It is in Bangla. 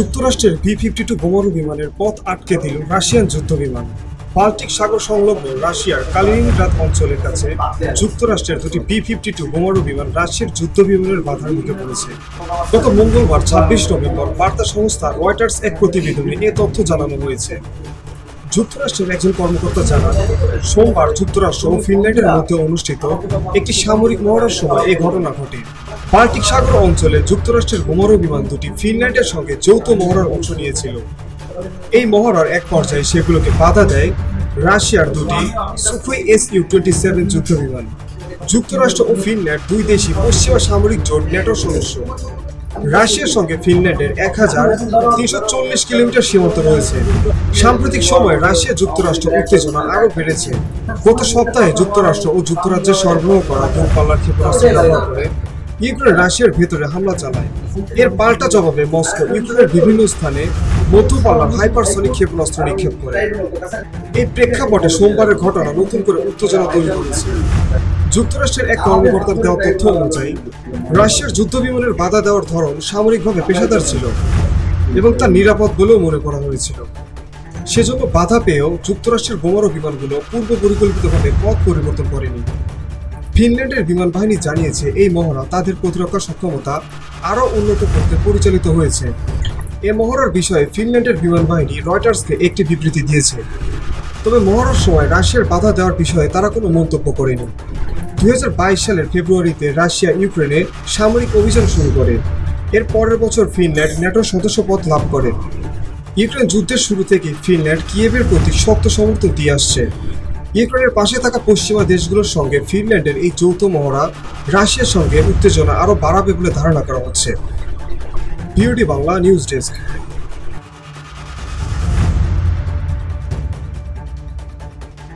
যুক্তরাষ্ট্রের বি-52 বোমারু বিমানের পথ আটকে দিল রাশিয়ান যুদ্ধবিমান। বাল্টিক সাগর সংলগ্ন রাশিয়ার কালিনিনগ্রাদ অঞ্চলের কাছে যুক্তরাষ্ট্রের দুটি বি-52 বোমারু বিমান রাশিয়ার যুদ্ধবিমানের বাধার মুখে পড়েছে। গত মঙ্গলবার 26 নভেম্বর বার্তা সংস্থা রয়টার্স এক প্রতিবেদনে এ তথ্য জানানো হয়েছে। যুক্তরাষ্ট্রের একজন কর্মকর্তা জানান, সোমবার যুক্তরাষ্ট্র ও ফিনল্যান্ডের মধ্যে অনুষ্ঠিত একটি সামরিক মহড়ার সময় এই ঘটনা ঘটে। বাল্টিক সাগর অঞ্চলে যুক্তরাষ্ট্রের বোমারু বিমান দুটি ফিনল্যান্ডের সঙ্গে যৌথ মহড়ার অংশ নিয়েছিল। এই মহড়ার এক পর্যায়ে সেগুলোকে বাধা দেয় রাশিয়ার দুটি সুখোই Su-27 যুদ্ধবিমান। যুক্তরাষ্ট্র ও ফিনল্যান্ড দুই দেশই পশ্চিমা সামরিক জোট ন্যাটোর সদস্য। রাশিয়ার সঙ্গে ফিনল্যান্ডের 1340 কিলোমিটার সীমান্ত রয়েছে। সাম্প্রতিক সময়ে রাশিয়া যুক্তরাষ্ট্র উত্তেজনা আরও বেড়েছে। গত সপ্তাহে যুক্তরাষ্ট্র ও যুক্তরাজ্যের সরবরাহ করা দূরপাল্লার ক্ষেপণাস্ত্র ব্যবহার করে ইউক্রেন রাশিয়ার ভেতরে হামলা চালায়। এর পাল্টা জবাবে মস্কো ইউক্রেনের বিভিন্ন স্থানে মধ্যপাল্লার হাইপারসনিক ক্ষেপণাস্ত্র নিক্ষেপ করে। এই প্রেক্ষাপটে সোমবারের ঘটনা নতুন করে উত্তেজনা তৈরি করেছে। যুক্তরাষ্ট্রের এক কর্মকর্তার দেওয়া তথ্য অনুযায়ী রাশিয়ার যুদ্ধবিমানের বাধা দেওয়ার ধরন সামরিকভাবে পেশাদার ছিল এবং তা নিরাপদ বলেও মনে করা হয়েছিল। সেজন্য বাধা পেয়েও যুক্তরাষ্ট্রের বোমারু বিমানগুলো পূর্ব পরিকল্পিতভাবে পথ পরিবর্তন করেনি। ফিনল্যান্ডের বিমান বাহিনী জানিয়েছে এই মহড়া তাদের প্রতিরক্ষা সক্ষমতা আরও উন্নত করতে পরিচালিত হয়েছে। এ মহড়ার বিষয়ে ফিনল্যান্ডের বিমান বাহিনী রয়টার্সকে একটি বিবৃতি দিয়েছে। তবে মহড়ার সময় রাশিয়ার বাধা দেওয়ার বিষয়ে তারা কোনো মন্তব্য করেনি। 2022 সালের ফেব্রুয়ারিতে রাশিয়া ইউক্রেনে সামরিক অভিযান শুরু করে। এর পরের বছর ফিনল্যান্ড ন্যাটোর সদস্যপদ লাভ করে। ইউক্রেন যুদ্ধের শুরু থেকে ফিনল্যান্ড কিয়েভের প্রতি শক্ত সমর্থন দিয়ে আসছে। ইউক্রেনের পাশে থাকা পশ্চিমা দেশগুলোর সঙ্গে ফিনল্যান্ডের এই যৌথ মহড়া রাশিয়ার সঙ্গে উত্তেজনা আরও বাড়াবে বলে ধারণা করা হচ্ছে। BOD Bangla news desk.